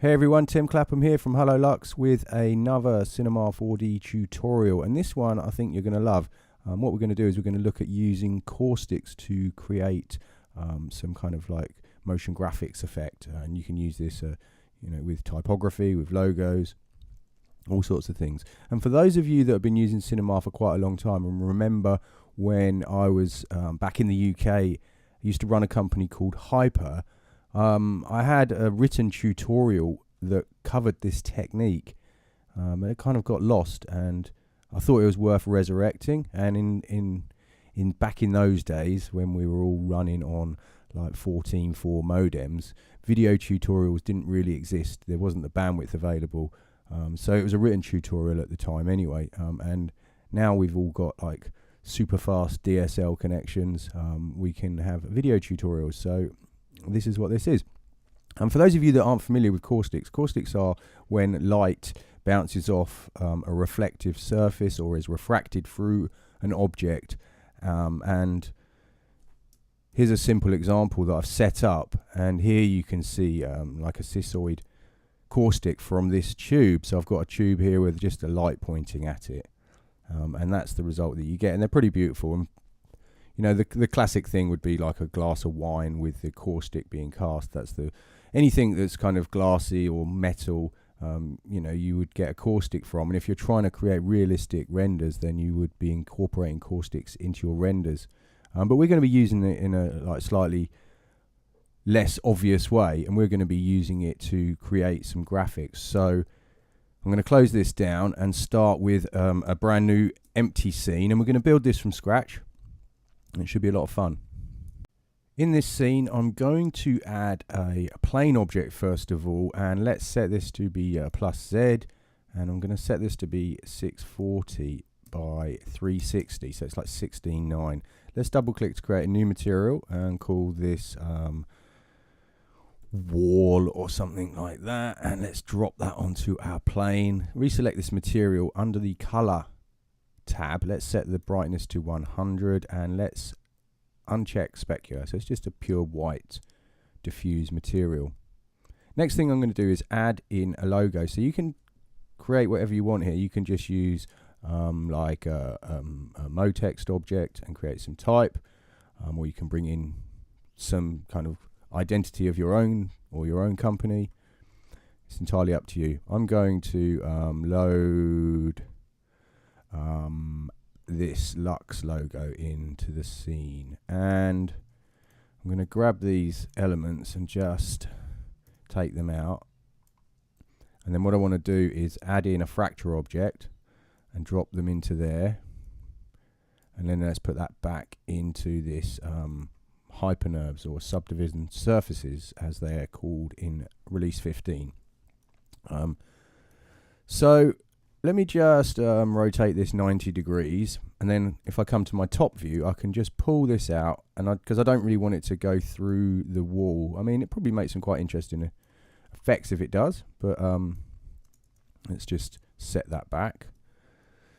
Hey everyone, Tim Clapham here from helloluxx with another Cinema 4D tutorial, and this one I think you're going to love. What we're going to do is we're going to look at using Caustics to create some kind of like motion graphics effect, and you can use this with typography, with logos, all sorts of things. And for those of you that have been using Cinema for quite a long time and remember when I was back in the UK, I used to run a company called Hyper. I had a written tutorial that covered this technique, and it kind of got lost, and I thought it was worth resurrecting. And in back in those days when we were all running on like 14.4 modems, video tutorials didn't really exist. There wasn't the bandwidth available, so it was a written tutorial at the time anyway. And now we've all got like super fast DSL connections. We can have video tutorials. So this is what this is. And for those of you that aren't familiar with caustics, caustics are when light bounces off a reflective surface or is refracted through an object. And here's a simple example that I've set up, and here you can see like a cissoid caustic from this tube. So I've got a tube here with just a light pointing at it, and that's the result that you get, and they're pretty beautiful. And you know, the classic thing would be like a glass of wine with the caustic being cast. That's anything that's kind of glassy or metal, you would get a caustic from. And if you're trying to create realistic renders, then you would be incorporating caustics into your renders. But we're going to be using it in a like slightly less obvious way, and we're going to be using it to create some graphics. So I'm going to close this down and start with a brand new empty scene, and we're going to build this from scratch. It should be a lot of fun. In this scene, I'm going to add a plane object first of all, and let's set this to be plus Z, and I'm going to set this to be 640 by 360, so it's like 16:9. Let's double click to create a new material and call this wall or something like that, and let's drop that onto our plane. Reselect this material under the color tab. Let's set the brightness to 100, and let's uncheck specular, so it's just a pure white diffuse material. Next thing I'm going to do is add in a logo. So you can create whatever you want here. You can just use like a motext object and create some type, or you can bring in some kind of identity of your own or your own company. It's entirely up to you. I'm going to load this Lux logo into the scene, and I'm going to grab these elements and just take them out. And then what I want to do is add in a fracture object and drop them into there, and then let's put that back into this hypernerves or subdivision surfaces as they are called in release 15. So let me just rotate this 90 degrees, and then if I come to my top view, I can just pull this out, and because I don't really want it to go through the wall. I mean, it probably makes some quite interesting effects if it does, but let's just set that back.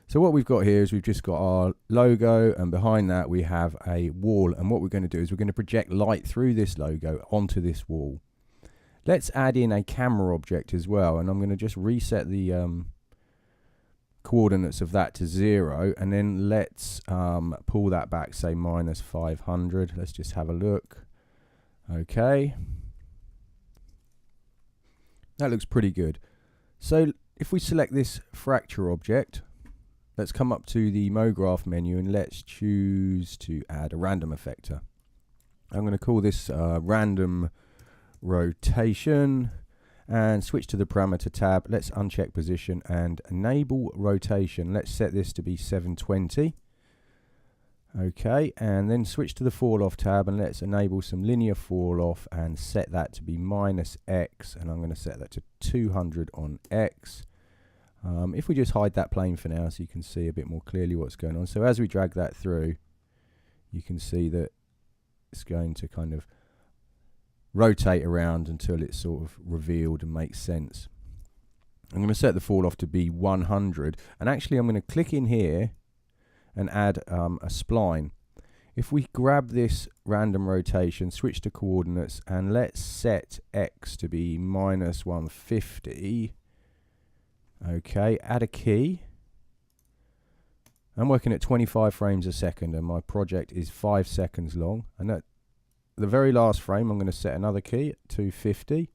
So what we've got here is we've just got our logo, and behind that we have a wall, and what we're going to do is we're going to project light through this logo onto this wall. Let's add in a camera object as well, and I'm going to just reset the coordinates of that to 0, and then let's pull that back, say minus 500. Let's just have a look. Okay, that looks pretty good. So if we select this fracture object, let's come up to the Mograph menu and let's choose to add a random effector. I'm going to call this random rotation, and switch to the parameter tab. Let's uncheck position and enable rotation. Let's set this to be 720. Okay, and then switch to the fall off tab, and let's enable some linear fall off and set that to be minus X, and I'm going to set that to 200 on X. If we just hide that plane for now so you can see a bit more clearly what's going on. So as we drag that through, you can see that it's going to kind of rotate around until it's sort of revealed and makes sense. I'm going to set the fall off to be 100, and actually I'm going to click in here and add a spline. if we grab this random rotation, switch to coordinates, and let's set x to be minus 150. Okay, add a key. I'm working at 25 frames a second, and my project is 5 seconds long. And at the very last frame, I'm going to set another key at 250.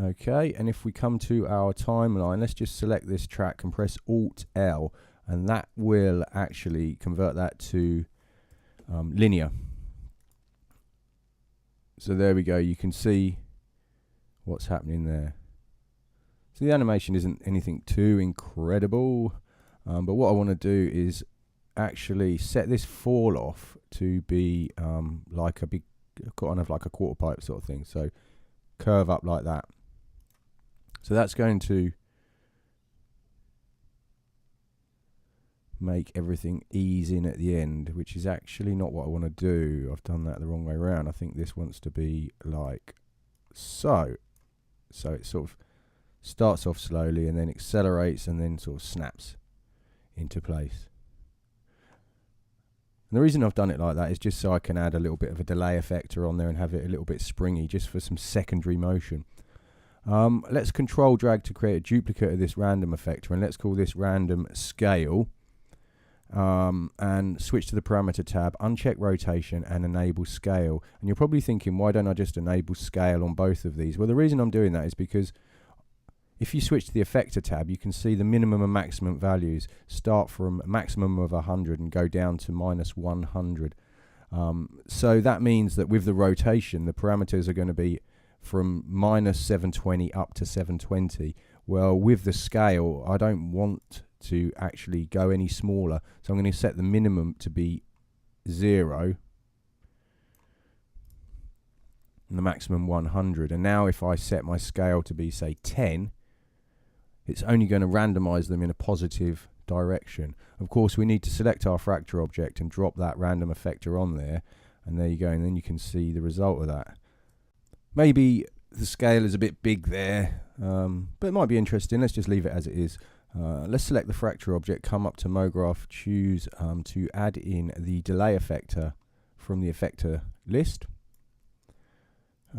Okay, and if we come to our timeline, let's just select this track and press Alt-L, and that will actually convert that to linear. So there we go, you can see what's happening there. So the animation isn't anything too incredible, but what I want to do is actually set this fall off to be like a big, kind of like a quarter pipe sort of thing, so curve up like that. So that's going to make everything ease in at the end, which is actually not what I want to do. I've done that the wrong way around. I think this wants to be like so. So it sort of starts off slowly and then accelerates and then sort of snaps into place. And the reason I've done it like that is just so I can add a little bit of a delay effector on there and have it a little bit springy, just for some secondary motion. Let's control drag to create a duplicate of this random effector, and let's call this random scale. And switch to the parameter tab, uncheck rotation and enable scale. And you're probably thinking, why don't I just enable scale on both of these? Well, the reason I'm doing that is because if you switch to the effector tab, you can see the minimum and maximum values start from a maximum of 100 and go down to minus 100. So that means that with the rotation, the parameters are going to be from minus 720 up to 720. Well, with the scale, I don't want to actually go any smaller, so I'm going to set the minimum to be 0 and the maximum 100. And now if I set my scale to be, say, 10, it's only going to randomize them in a positive direction. Of course, we need to select our fracture object and drop that random effector on there, and there you go, and then you can see the result of that. Maybe the scale is a bit big there, but it might be interesting. Let's just leave it as it is. Let's select the fracture object, come up to Mograph, choose to add in the delay effector from the effector list.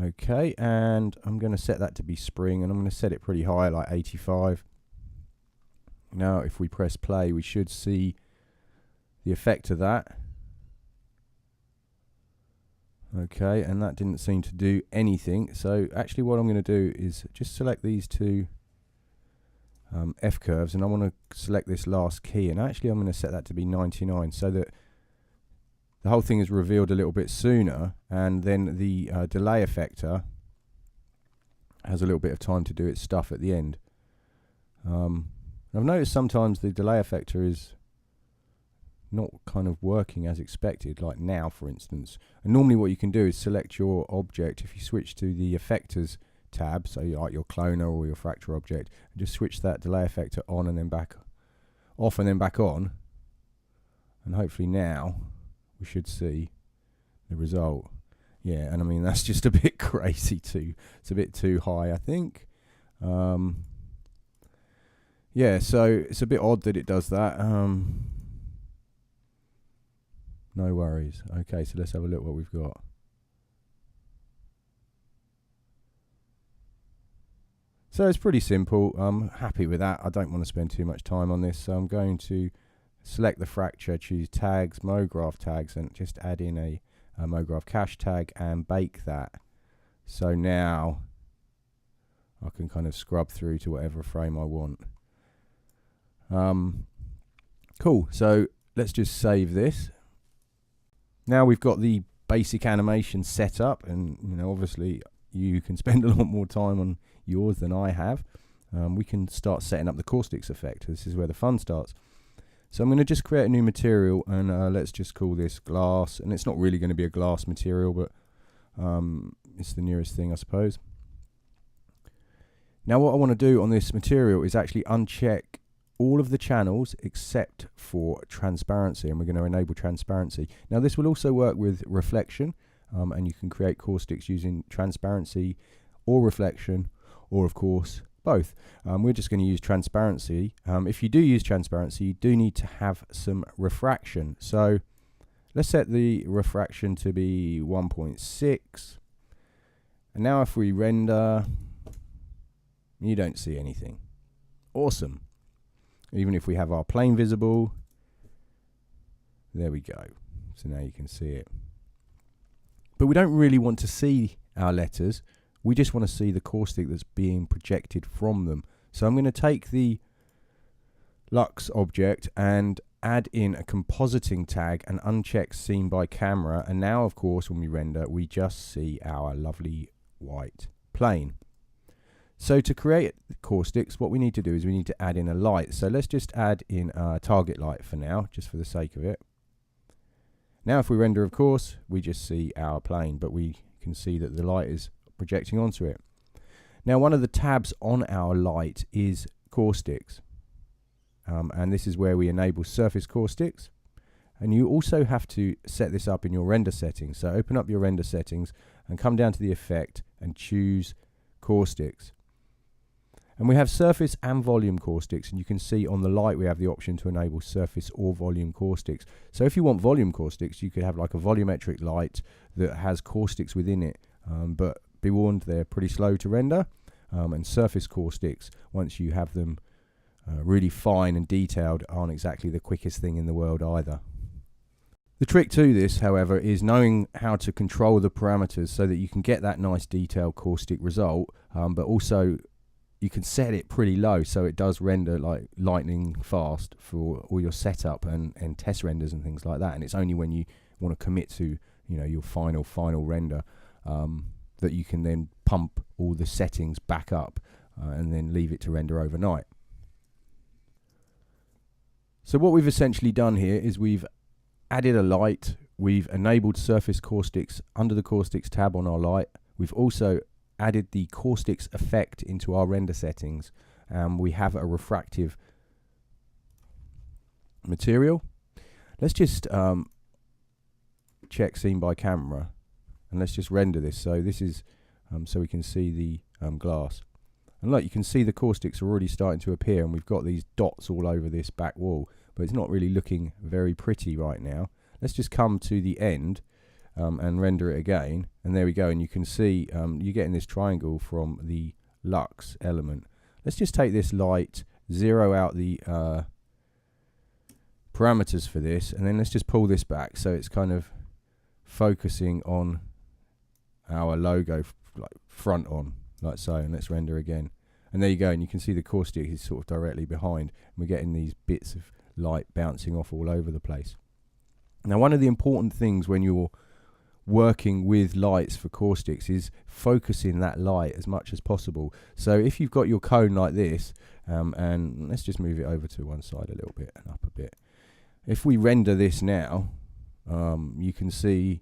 Okay, and I'm going to set that to be spring, and I'm going to set it pretty high, like 85. Now if we press play, we should see the effect of that. Okay, and that didn't seem to do anything. So actually what I'm going to do is just select these two F curves, and I want to select this last key, and actually I'm going to set that to be 99 so that the whole thing is revealed a little bit sooner, and then the delay effector has a little bit of time to do its stuff at the end. I've noticed sometimes the delay effector is not kind of working as expected, like now for instance. And normally what you can do is select your object. If you switch to the effectors tab, so like your cloner or your fracture object, and just switch that delay effector on and then back off and then back on, and hopefully now we should see the result. Yeah, and I mean that's just a bit crazy too. It's a bit too high, I think. Yeah, so it's a bit odd that it does that. No worries. Okay, so let's have a look what we've got. So it's pretty simple. I'm happy with that. I don't want to spend too much time on this, so I'm going to select the fracture, choose tags, Mograph tags, and just add in a Mograph cache tag and bake that. So now I can kind of scrub through to whatever frame I want. Cool, so let's just save this. Now we've got the basic animation set up, and you know, obviously you can spend a lot more time on yours than I have. We can start setting up the Caustics effect. This is where the fun starts. So I'm going to just create a new material, and let's just call this glass, and it's not really going to be a glass material, but it's the nearest thing, I suppose. Now what I want to do on this material is actually uncheck all of the channels except for transparency, and we're going to enable transparency. Now this will also work with reflection, and you can create caustics using transparency or reflection, or of course both. We're just going to use transparency. If you do use transparency, you do need to have some refraction. So Let's set the refraction to be 1.6. And now if we render, you don't see anything. Awesome. Even if we have our plane visible, there we go. So now you can see it. But we don't really want to see our letters. We just want to see the caustic that's being projected from them. So I'm going to take the Lux object and add in a compositing tag and uncheck scene by camera, and now of course when we render we just see our lovely white plane. So to create caustics, what we need to do is we need to add in a light. So let's just add in a target light for now, just for the sake of it. Now if we render, of course, we just see our plane, but we can see that the light is projecting onto it. Now one of the tabs on our light is caustics. And this is where we enable surface caustics, and you also have to set this up in your render settings. So open up your render settings and come down to the effect and choose caustics, and we have surface and volume caustics, and you can see on the light we have the option to enable surface or volume caustics. So if you want volume caustics, you could have like a volumetric light that has caustics within it, but be warned, they're pretty slow to render. And surface caustics, once you have them really fine and detailed, aren't exactly the quickest thing in the world either. The trick to this, however, is knowing how to control the parameters so that you can get that nice detailed caustic result, but also you can set it pretty low so it does render like lightning fast for all your setup and test renders and things like that. And it's only when you want to commit to, you know, your final render that you can then pump all the settings back up and then leave it to render overnight. So what we've essentially done here is we've added a light, we've enabled surface caustics under the caustics tab on our light, we've also added the caustics effect into our render settings, and we have a refractive material. Let's just check scene by camera, and let's just render this. So this is so we can see the glass. And look, you can see the caustics are already starting to appear, and we've got these dots all over this back wall, but it's not really looking very pretty right now. Let's just come to the end and render it again, and there we go, and you can see you're getting this triangle from the Lux element. Let's just take this light, zero out the parameters for this, and then let's just pull this back so it's kind of focusing on our logo like front on, like so, and let's render again. And there you go, and you can see the caustic is sort of directly behind, and we're getting these bits of light bouncing off all over the place. Now one of the important things when you're working with lights for caustics is focusing that light as much as possible. So if you've got your cone like this, and let's just move it over to one side a little bit and up a bit. If we render this now, you can see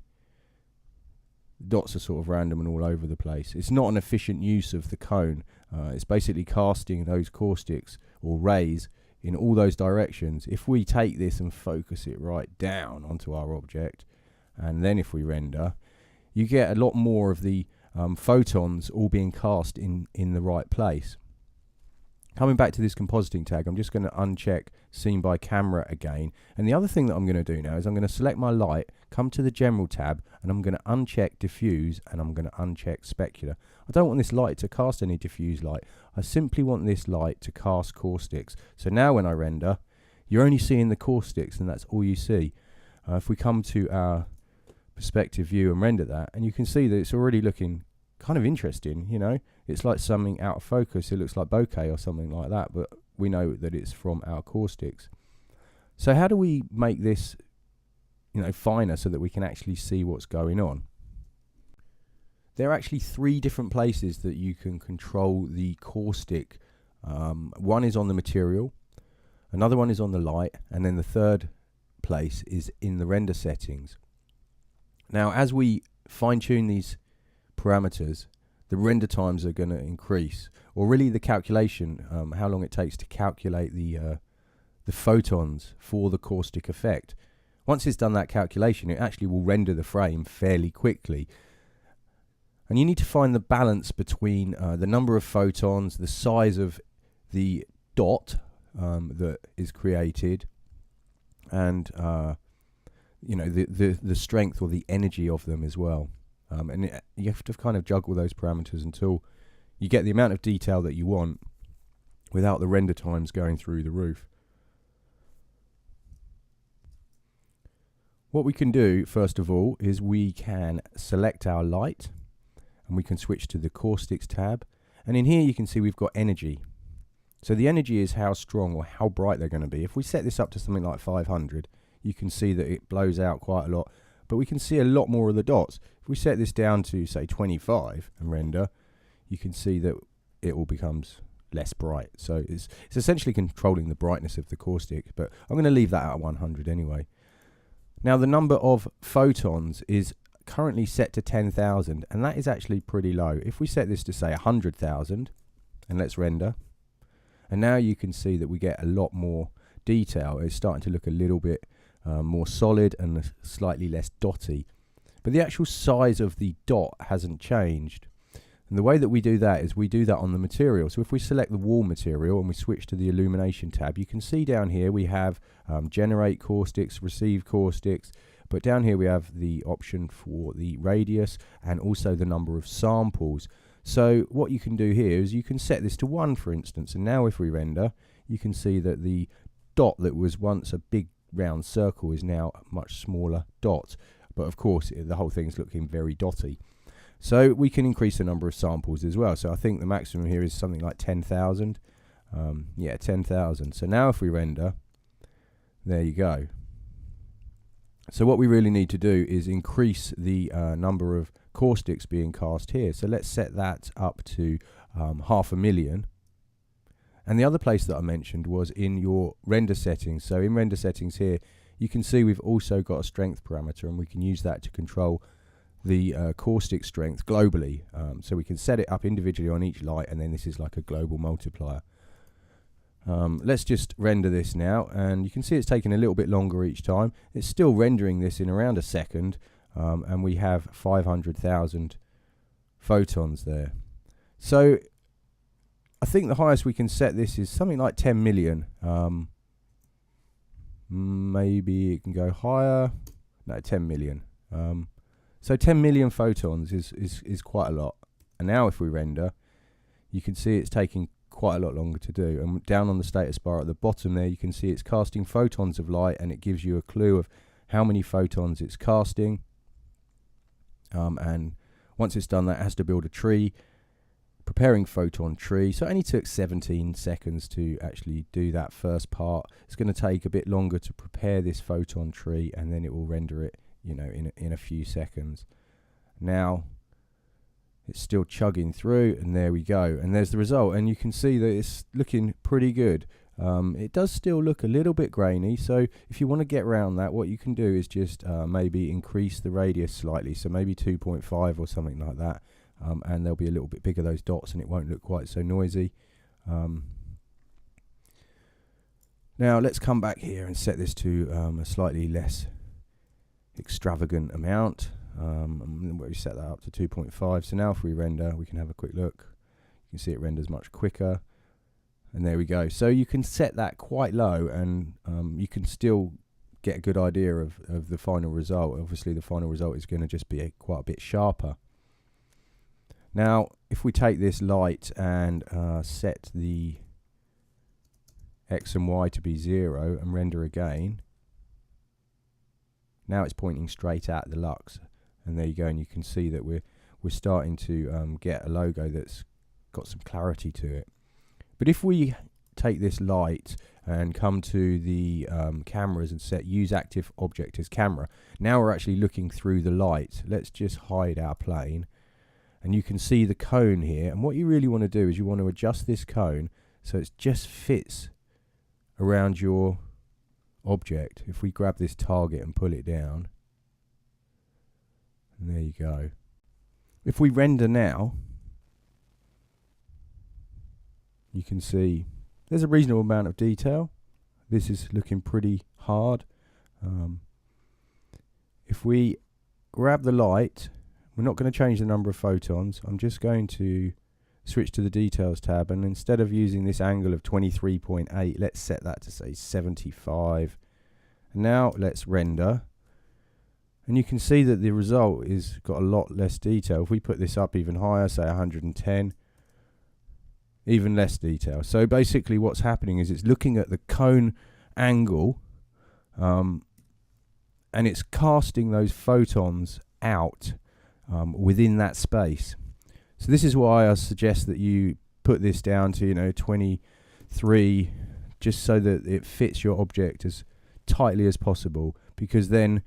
dots are sort of random and all over the place. It's not an efficient use of the cone. It's basically casting those caustics or rays in all those directions. If we take this and focus it right down onto our object, and then if we render, you get a lot more of the photons all being cast in the right place. Coming back to this compositing tag, I'm just going to uncheck scene by camera again. And the other thing that I'm going to do now is I'm going to select my light, come to the general tab, and I'm going to uncheck diffuse, and I'm going to uncheck specular. I don't want this light to cast any diffuse light. I simply want this light to cast caustics. So now when I render, you're only seeing the caustics, and that's all you see. If we come to our perspective view and render that, and you can see that it's already looking kind of interesting, you know. It's like something out of focus. It looks like bokeh or something like that, but we know that it's from our caustics. So how do we make this, you know, finer so that we can actually see what's going on? There are actually 3 different places that you can control the caustic. One is on the material, another one is on the light, and then the third place is in the render settings. Now as we fine-tune these parameters, the render times are going to increase, or really the calculation, how long it takes to calculate the photons for the caustic effect. Once it's done that calculation, it actually will render the frame fairly quickly. And you need to find the balance between the number of photons, the size of the dot that is created, and you know, the strength or the energy of them as well. And you have to kind of juggle those parameters until you get the amount of detail that you want without the render times going through the roof. What we can do first of all is we can select our light and we can switch to the Caustics tab, and in here you can see we've got energy. So the energy is how strong or how bright they're going to be. If we set this up to something like 500, you can see that it blows out quite a lot, but we can see a lot more of the dots. If we set this down to say 25 and render, you can see that it all becomes less bright. So it's essentially controlling the brightness of the caustic, but I'm going to leave that at 100 anyway. Now the number of photons is currently set to 10,000, and that is actually pretty low. If we set this to say 100,000 and let's render, and now you can see that we get a lot more detail. It's starting to look a little bit more solid and slightly less dotty, but the actual size of the dot hasn't changed. And the way that we do that is we do that on the material. So if we select the wall material and we switch to the illumination tab, you can see down here we have generate caustics, receive caustics, but down here we have the option for the radius and also the number of samples. So what you can do here is you can set this to 1, for instance, and now if we render, you can see that the dot that was once a big round circle is now a much smaller dot, but of course the whole thing's looking very dotty. So we can increase the number of samples as well. So I think the maximum here is something like 10,000. Yeah, 10,000. So now if we render, there you go. So what we really need to do is increase the number of caustics being cast here. So let's set that up to 500,000. And the other place that I mentioned was in your render settings. So in render settings here, you can see we've also got a strength parameter, and we can use that to control the caustic strength globally. So we can set it up individually on each light, and then this is like a global multiplier. Let's just render this now, and you can see it's taking a little bit longer each time. It's still rendering this in around a second, and we have 500,000 photons there. So I think the highest we can set this is something like 10 million. Maybe it can go higher. No, 10 million. So 10 million photons is quite a lot. And now if we render, you can see it's taking quite a lot longer to do. And down on the status bar at the bottom there, you can see it's casting photons of light, and it gives you a clue of how many photons it's casting. And once it's done that, it has to build a tree, preparing photon tree. So it only took 17 seconds to actually do that first part. It's going to take a bit longer to prepare this photon tree, and then it will render it, you know, in a few seconds. Now it's still chugging through, and there we go, and there's the result, and you can see that it's looking pretty good. It does still look a little bit grainy, so if you want to get around that, what you can do is just maybe increase the radius slightly, so maybe 2.5 or something like that, and they'll be a little bit bigger, those dots, and it won't look quite so noisy. Now let's come back here and set this to a slightly less extravagant amount. We set that up to 2.5. So now if we render, we can have a quick look. You can see it renders much quicker, and there we go. So you can set that quite low, and you can still get a good idea of the final result. Obviously the final result is going to just be quite a bit sharper. Now if we take this light and set the X and Y to be 0 and render again, now it's pointing straight at the lux, and there you go, and you can see that we're starting to get a logo that's got some clarity to it. But if we take this light and come to the cameras and set use active object as camera, now we're actually looking through the light. Let's just hide our plane, and you can see the cone here, and what you really want to do is you want to adjust this cone so it just fits around your object. If we grab this target and pull it down, and there you go. If we render now, you can see there's a reasonable amount of detail. This is looking pretty hard. If we grab the light, we're not going to change the number of photons. I'm just going to switch to the details tab, and instead of using this angle of 23.8, let's set that to say 75. And now let's render, And you can see that the result is got a lot less detail. If we put this up even higher, say 110, even less detail. So basically what's happening is it's looking at the cone angle, and it's casting those photons out within that space. So this is why I suggest that you put this down to 23, just so that it fits your object as tightly as possible, because then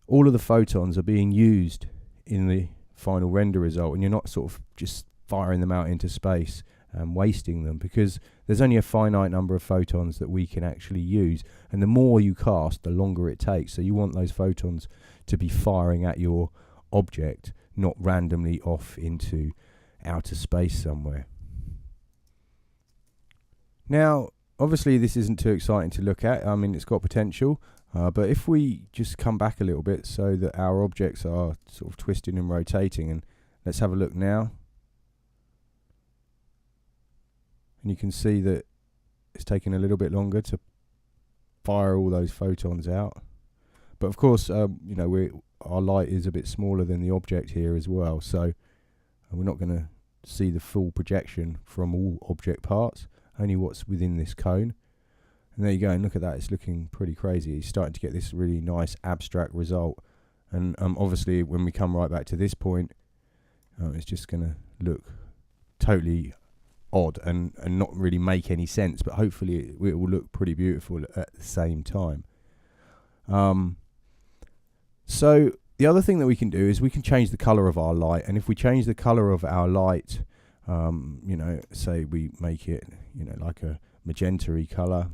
all of the photons are being used in the final render result, and you're not sort of just firing them out into space and wasting them, because there's only a finite number of photons that we can actually use, and the more you cast, the longer it takes. So you want those photons to be firing at your object, not randomly off into outer space somewhere. Now obviously this isn't too exciting to look at. I mean, it's got potential, but if we just come back a little bit so that our objects are sort of twisting and rotating, and let's have a look now. And you can see that it's taking a little bit longer to fire all those photons out. But of course, our light is a bit smaller than the object here as well, so we're not going to see the full projection from all object parts, only what's within this cone. And there you go, and look at that, it's looking pretty crazy. You're starting to get this really nice abstract result. And obviously when we come right back to this point, it's just going to look totally odd and not really make any sense, but hopefully it will look pretty beautiful at the same time. So the other thing that we can do is we can change the color of our light, and if we change the color of our light, say we make it like a magenta-y color,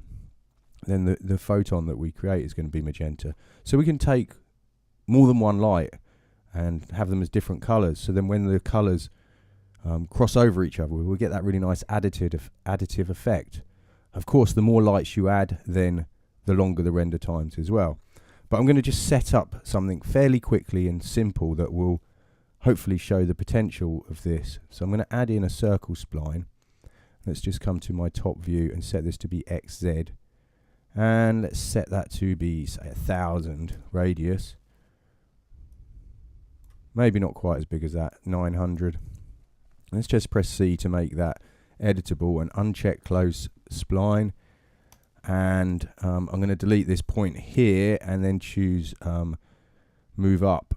then the photon that we create is going to be magenta. So we can take more than one light and have them as different colors, so then when the colors cross over each other, we'll get that really nice additive effect. Of course, the more lights you add, then the longer the render times as well. But I'm going to just set up something fairly quickly and simple that will hopefully show the potential of this. So I'm going to add in a circle spline. Let's just come to my top view and set this to be XZ. And let's set that to be, say, 1000 radius. Maybe not quite as big as that, 900. Let's just press C to make that editable and uncheck close spline. And I'm going to delete this point here and then choose move up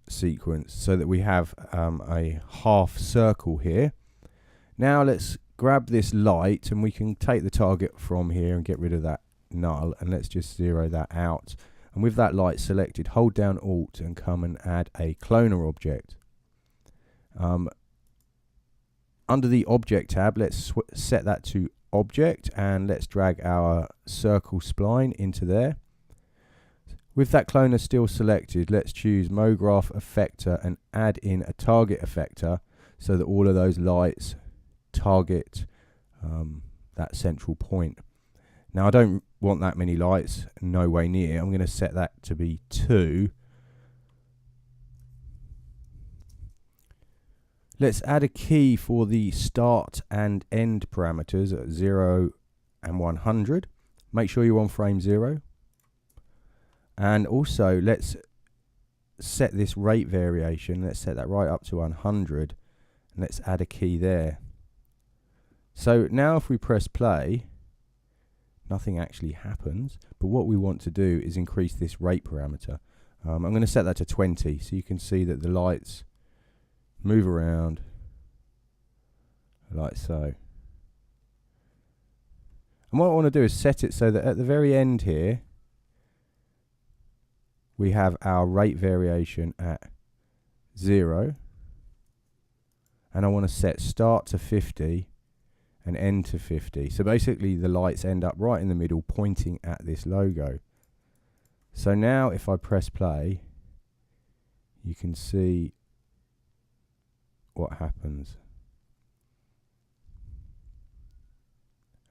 sequence, so that we have a half circle here. Now let's grab this light, and we can take the target from here and get rid of that null, and let's just zero that out. And with that light selected, hold down Alt and come and add a cloner object. Under the Object tab, let's set that to Object, and let's drag our circle spline into there. With that cloner still selected, let's choose Mograph Effector and add in a target effector, so that all of those lights target that central point. Now I don't want that many lights, no way near. I'm going to set that to be 2. Let's add a key for the start and end parameters at 0 and 100. Make sure you're on frame 0. And also let's set this rate variation. Let's set that right up to 100. And let's add a key there. So now if we press play, nothing actually happens. But what we want to do is increase this rate parameter. I'm going to set that to 20, so you can see that the lights move around like so. And what I want to do is set it so that at the very end here we have our rate variation at 0, and I want to set start to 50 and end to 50. So basically the lights end up right in the middle, pointing at this logo. So now if I press play, you can see what happens.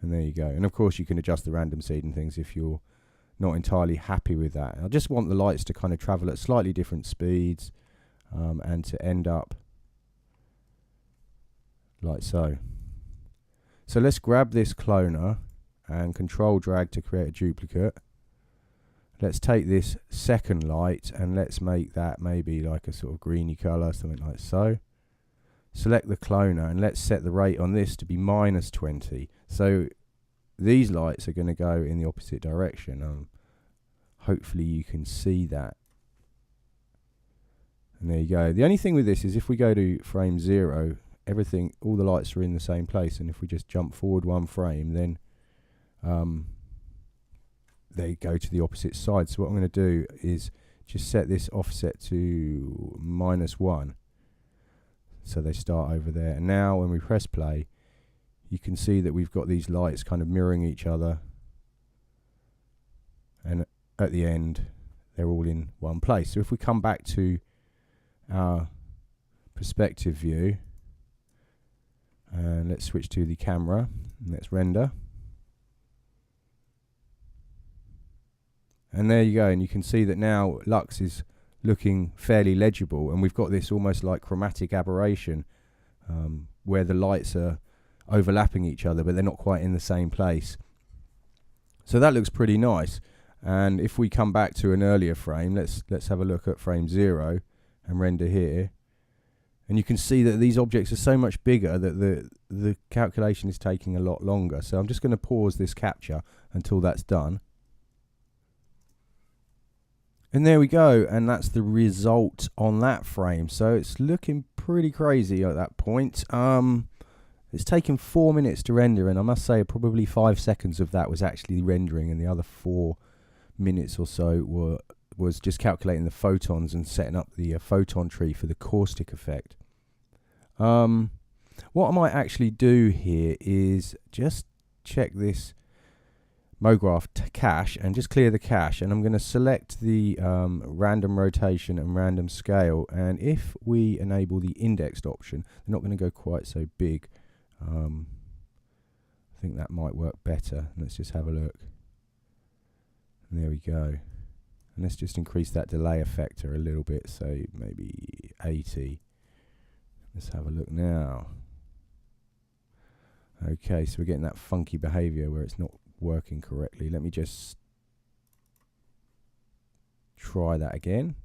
And there you go. And of course you can adjust the random seed and things if you're not entirely happy with that. I just want the lights to kind of travel at slightly different speeds and to end up like so. So let's grab this cloner and control drag to create a duplicate. let's take this second light and let's make that maybe like a sort of greeny colour, something like so. Select the cloner and let's set the rate on this to be -20. So these lights are going to go in the opposite direction. Hopefully you can see that. And there you go. The only thing with this is if we go to frame 0, everything, all the lights are in the same place, and if we just jump forward one frame, then they go to the opposite side. So what I'm going to do is just set this offset to -1, so they start over there. And now when we press play, you can see that we've got these lights kind of mirroring each other, and at the end they're all in one place. So if we come back to our perspective view and let's switch to the camera and let's render, and there you go, and you can see that now Lux is looking fairly legible, and we've got this almost like chromatic aberration where the lights are overlapping each other but they're not quite in the same place. So that looks pretty nice. And if we come back to an earlier frame, let's have a look at frame 0 and render here, and you can see that these objects are so much bigger that the calculation is taking a lot longer. So I'm just going to pause this capture until that's done. And there we go, and that's the result on that frame. So it's looking pretty crazy at that point. It's taken 4 minutes to render, and I must say probably 5 seconds of that was actually rendering, and the other 4 minutes or so was just calculating the photons and setting up the photon tree for the caustic effect. What I might actually do here is just check this Mograph cache and just clear the cache, and I'm going to select the random rotation and random scale, and if we enable the indexed option, they're not going to go quite so big. I think that might work better. Let's just have a look. And there we go. And let's just increase that delay effector a little bit, so maybe 80. Let's have a look now. Okay, so we're getting that funky behavior where it's not working correctly. Let me just try that again.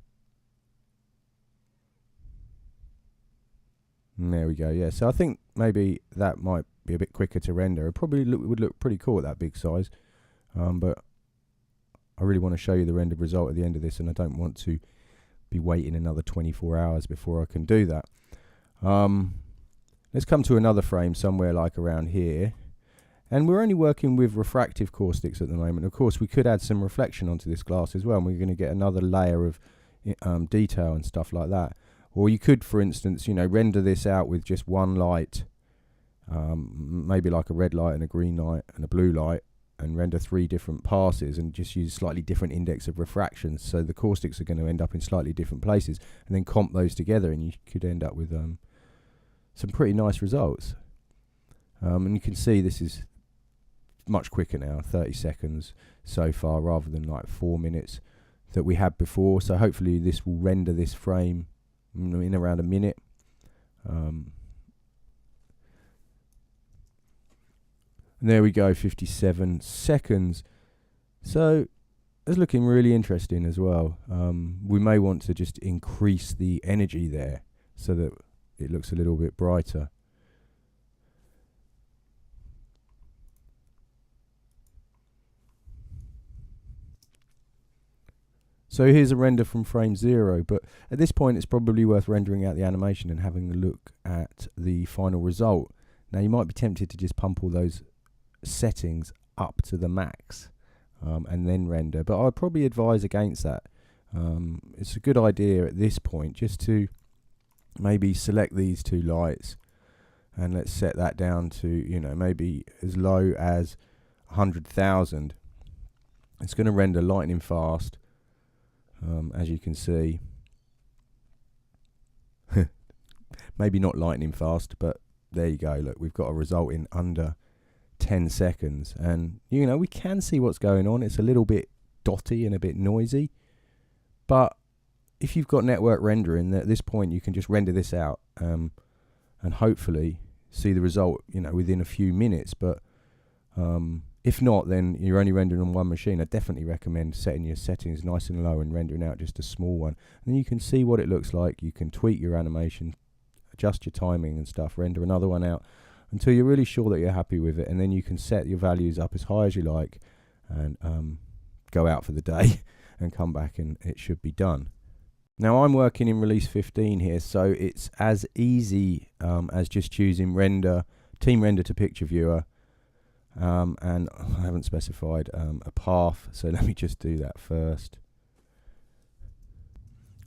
And there we go. Yeah, so I think maybe that might be a bit quicker to render. It probably would look pretty cool at that big size, but I really want to show you the rendered result at the end of this, and I don't want to be waiting another 24 hours before I can do that. Let's come to another frame somewhere like around here, and we're only working with refractive caustics at the moment. Of course, we could add some reflection onto this glass as well, and we're going to get another layer of detail and stuff like that. Or you could, for instance, render this out with just one light, maybe like a red light and a green light and a blue light, and render 3 different passes and just use slightly different index of refraction. So the caustics are going to end up in slightly different places, and then comp those together, and you could end up with some pretty nice results. And you can see this is much quicker now, 30 seconds so far, rather than like 4 minutes that we had before. So hopefully this will render this frame in around a minute. And there we go, 57 seconds. So it's looking really interesting as well. We may want to just increase the energy there so that it looks a little bit brighter. So here's a render from frame 0, but at this point it's probably worth rendering out the animation and having a look at the final result. Now you might be tempted to just pump all those settings up to the max and then render, but I'd probably advise against that. It's a good idea at this point just to maybe select these 2 lights, and let's set that down to maybe as low as 100,000. It's going to render lightning fast. As you can see, maybe not lightning fast, but there you go. Look, we've got a result in under 10 seconds, and we can see what's going on. It's a little bit dotty and a bit noisy, but if you've got network rendering, at this point you can just render this out and hopefully see the result within a few minutes. But If not, then you're only rendering on one machine. I definitely recommend setting your settings nice and low and rendering out just a small one. And then you can see what it looks like. You can tweak your animation, adjust your timing and stuff, render another one out until you're really sure that you're happy with it. And then you can set your values up as high as you like and go out for the day and come back and it should be done. Now I'm working in release 15 here, so it's as easy as just choosing team render to picture viewer. And I haven't specified a path, so let me just do that first.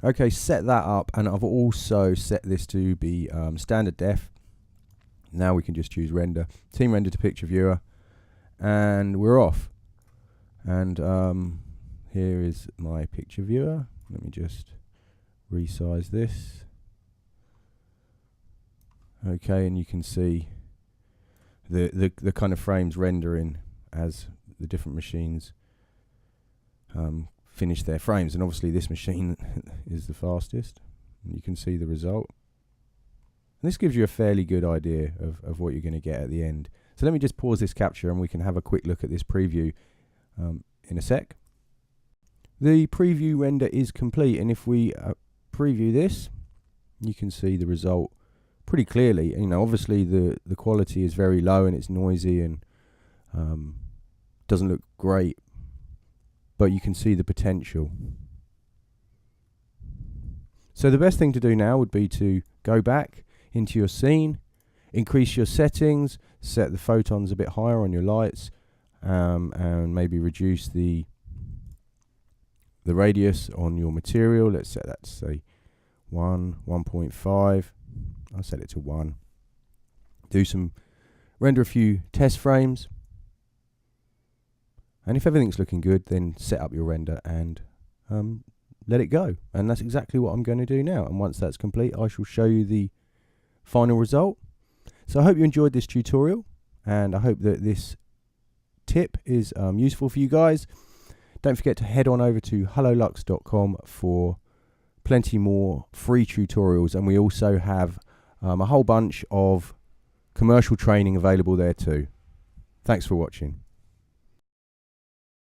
Okay, set that up, and I've also set this to be standard def. Now we can just choose render, team render to picture viewer, and we're off. And here is my picture viewer. Let me just resize this. Okay, and you can see the kind of frames rendering as the different machines finish their frames, and obviously this machine is the fastest, and you can see the result. And this gives you a fairly good idea of what you're going to get at the end. So let me just pause this capture and we can have a quick look at this preview in a sec. The preview render is complete, and if we preview this, you can see the result pretty clearly. You know, obviously the quality is very low and it's noisy and doesn't look great, but you can see the potential. So the best thing to do now would be to go back into your scene, increase your settings, set the photons a bit higher on your lights, and maybe reduce the radius on your material. Let's set that to say 1.5. I'll set it to 1. Render a few test frames, and if everything's looking good, then set up your render and let it go. And that's exactly what I'm going to do now. And once that's complete, I shall show you the final result. So I hope you enjoyed this tutorial, and I hope that this tip is useful for you guys. Don't forget to head on over to helloluxx.com for plenty more free tutorials, and we also have a whole bunch of commercial training available there too. Thanks for watching.